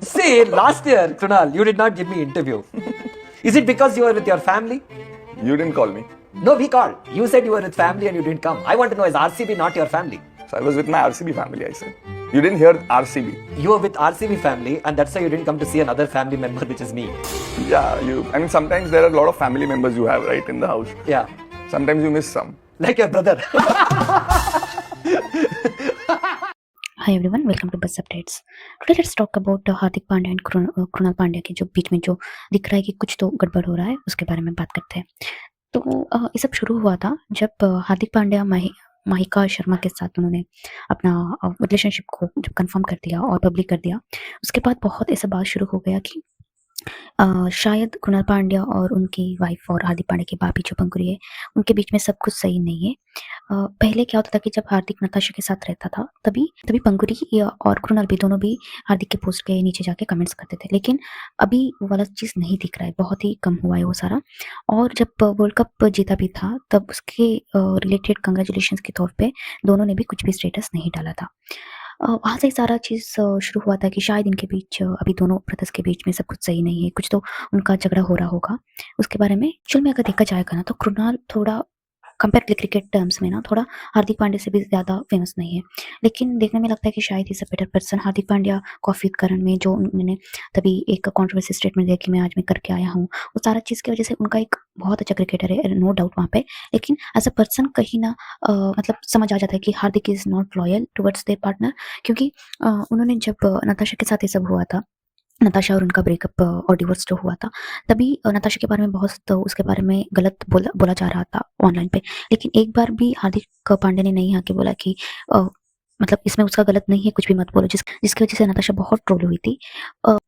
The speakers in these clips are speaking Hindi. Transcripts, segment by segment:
See, last year, Krunal, you did not give me interview. Is it because you were with your family? You didn't call me. No, we called. You said you were with family and you didn't come. I want to know, is RCB not your family? So I was with my RCB family, I said. You didn't hear RCB. You were with RCB family and that's why you didn't come to see another family member, which is me. Yeah, I mean, sometimes there are a lot of family members you have, right, in the house. Yeah. Sometimes you miss some. Like your brother. Hi everyone, welcome to buzz updates. Today let's talk about Hardik Pandya and Krunal Pandya के जो बीच में जो दिख रहा है कि कुछ तो गड़बड़ हो रहा है, उसके बारे में बात करते हैं। तो ये सब शुरू हुआ था जब हार्दिक पांड्या माहिका शर्मा के साथ उन्होंने अपना रिलेशनशिप को जब कंफर्म कर दिया और पब्लिक कर दिया। उसके बाद बहुत ऐसा बात शुरू हो गया कि शायद कृणाल पांड्या और उनकी वाइफ और हार्दिक पांड्या की भाभी जो पंकुरी है, उनके बीच में सब कुछ सही नहीं है। पहले क्या होता था कि जब हार्दिक नताशा के साथ रहता था तभी पंकुरी और कृणाल भी दोनों भी हार्दिक के पोस्ट के नीचे जाके कमेंट्स करते थे, लेकिन अभी वो वाला चीज़ नहीं दिख रहा है, बहुत ही कम हुआ है वो सारा। और जब वर्ल्ड कप जीता भी था तब उसके रिलेटेड कंग्रेचुलेशंस के तौर पे दोनों ने भी कुछ भी स्टेटस नहीं डाला था। वहाँ से सारा चीज़ शुरू हुआ था कि शायद इनके बीच अभी दोनों ब्रदर्स के बीच में सब कुछ सही नहीं है, कुछ तो उनका झगड़ा हो रहा होगा। उसके बारे में एक्चुअल में अगर देखा जाएगा ना, तो कृणाल थोड़ा कंपेरेटिवली क्रिकेट टर्म्स में ना थोड़ा हार्दिक पांड्या से भी ज़्यादा फेमस नहीं है, लेकिन देखने में लगता है कि शायद is a better person. Hardik Pandya Koffee Karan में जो उन्होंने तभी एक कंट्रोवर्सी स्टेटमेंट दिया कि मैं आज मैं करके आया हूँ, वो सारा चीज़ की वजह से उनका एक बहुत अच्छा क्रिकेटर है, नो डाउट वहाँ पे। लेकिन एज अ पर्सन कहीं ना मतलब समझ आ जाता है कि Hardik is not loyal towards their partner, क्योंकि उन्होंने जब नताशा के साथ ये सब हुआ था, नताशा और उनका ब्रेकअप और डिवोर्स जो हुआ था, तभी नताशा के बारे में बहुत तो उसके बारे में गलत बोला जा रहा था ऑनलाइन पे। लेकिन एक बार भी हार्दिक पांड्या ने नहीं आके बोला कि मतलब इसमें उसका गलत नहीं है, कुछ भी मत बोलो, जिसकी वजह से नताशा बहुत ट्रोल हुई थी।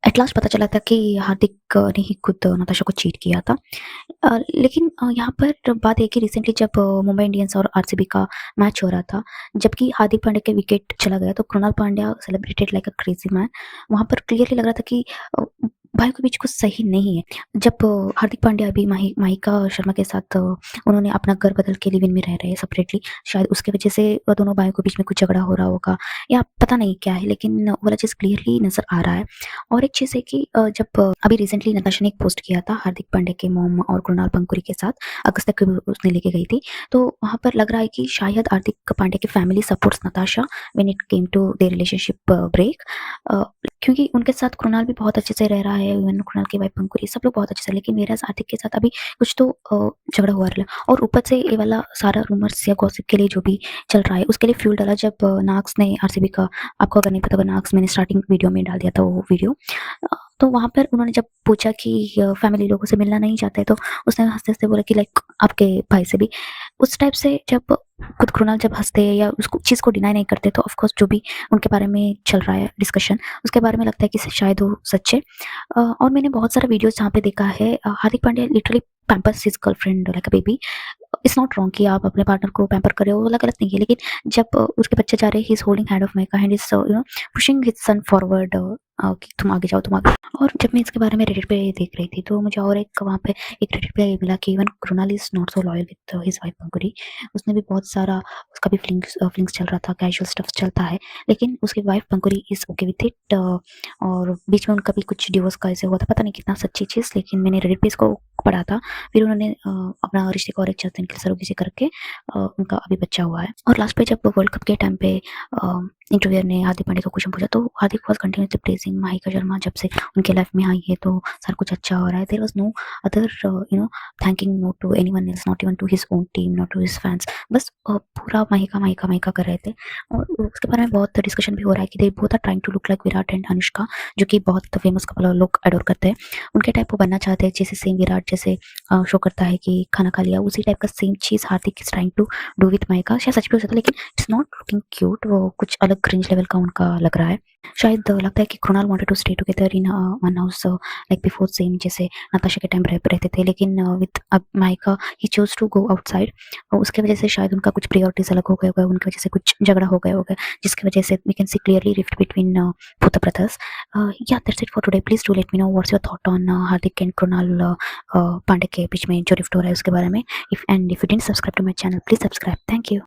एट लास्ट पता चला था कि हार्दिक ने ही खुद नताशा को चीट किया था। लेकिन यहाँ पर बात है कि रिसेंटली जब मुंबई इंडियंस और आरसीबी का मैच हो रहा था, जबकि हार्दिक पांड्या के विकेट चला गया, तो Krunal Pandya celebrated like a crazy man. वहाँ पर क्लियरली लग रहा था कि भाइयों के बीच कुछ सही नहीं है। जब हार्दिक पांड्या अभी माहिका शर्मा के साथ उन्होंने अपना घर बदल के लिव इन में रह रहे हैं सेपरेटली, शायद उसके वजह से दोनों भाइयों के बीच में कुछ झगड़ा हो रहा होगा या पता नहीं क्या है, लेकिन वो वाला चीज़ क्लियरली नज़र आ रहा है। और एक चीज़ है कि जब अभी रिसेंटली नताशा ने एक पोस्ट किया था हार्दिक पांड्या के मॉम और कृणाल पंकुरी के साथ, अगस्त तक उसने लेके गई थी, तो वहाँ पर लग रहा है कि शायद हार्दिक पांड्या की family supports Natasha when it came to their relationship break, क्योंकि उनके साथ कृणाल भी बहुत अच्छे से रह रहा है, इवन कृणाल की वाइफ पंकुरी, सब लोग बहुत अच्छे से, लेकिन मेरा हार्दिक के साथ अभी कुछ तो झगड़ा हुआ रहा है। और ऊपर से ये वाला सारा रूमर्स या गॉसिप के लिए जो भी चल रहा है, उसके लिए फ्यूल डाला जब नाग्स ने आरसीबी का, आपको अगर नहीं पता, नाग्स मैंने स्टार्टिंग वीडियो में डाल दिया था वो वीडियो। तो वहाँ पर उन्होंने जब पूछा कि फैमिली लोगों से मिलना नहीं चाहते, तो उसने हंसते-हंसते बोला कि लाइक आपके भाई से भी। उस टाइप से जब खुद कृणाल जब हँसते हैं या उसको चीज़ को डिनाई नहीं करते, तो ऑफ कोर्स जो भी उनके बारे में चल रहा है डिस्कशन, उसके बारे में लगता है कि शायद वो सच है। और मैंने बहुत सारा वीडियोज़ जहाँ पे देखा है, Hardik Pandya literally pampers his girlfriend like a baby. It's not wrong कि आप अपने पार्टनर को पैम्पर कर रहे हो, वो वाला गलत नहीं है, लेकिन जब उसके बच्चे जा रहे हैं, he is holding hand of mica and is pushing his son forward कि तुम आगे जाओ, तुम आगे। और जब मैं इसके बारे में रेडिट पे देख रही थी, तो मुझे और एक वहाँ पे एक रेडिट पे मिला कि even Krunal is not so loyal with his wife Pankhuri. उसने भी बहुत सारा, उसका भी फीलिंग्स चल रहा था, कैजुअल स्टफ चलता है, लेकिन उसकी wife Pankhuri is okay with it. और बीच में उनका भी कुछ डिवोर्स का ऐसे हुआ था, पता नहीं कितना सच्ची चीज़, लेकिन मैंने रेडिट पे इसको पढ़ा था। फिर उन्होंने अपना रिश्ते को और एक 4 दिन के लिए सरोगेसी करके उनका अभी बच्चा हुआ है। और लास्ट पे जब वर्ल्ड कप के टाइम पे इंटरव्यूअर ने हार्दिक पांड्या को क्वेश्चन पूछा, तो Hardik was continuously praising Mahika Sharma, जब से उनके लाइफ में आई है तो सारा कुछ अच्छा हो रहा है। There was no other thanking no to anyone else, not even to his own team, not to his fans, बस पूरा माहिका माहिका माहिका कर रहे थे। और उसके बारे में बहुत डिस्कशन भी हो रहा है कि they both are trying to look like Virat and Anushka, जो कि बहुत फेमस कपल लोग एडोर करते हैं, उनके टाइप वो बनना चाहते हैं, जैसे सेम विराट जैसे शो करता है कि खाना खा लिया, उसी टाइप का सेम चीज़ Hardik is trying to do with Mahika. शायद सच भी हो सकता है, लेकिन इट्स नॉट लुकिंग क्यूट, वो कुछ अलग क्रिंज लेवल का उनका लग रहा है। शायद लगता है कि Krunal wanted to stay together in one house like before, same जैसे नताशा के टाइम रहते थे, लेकिन with Mahika he choose to go outside. उसके वजह से शायद उनका कुछ प्रायोरिटीज अलग हो गए होगा, उनकी वजह से कुछ झगड़ा हो गया होगा, जिसकी वजह से we can see clearly rift between both the brothers. Yeah, that's it for today. Please do let me know what's your thought on Hardik and Krunal Pandey के बीच में जो रिफ्ट हो रहा है उसके बारे में। If you didn't subscribe to my channel, please subscribe. Thank you.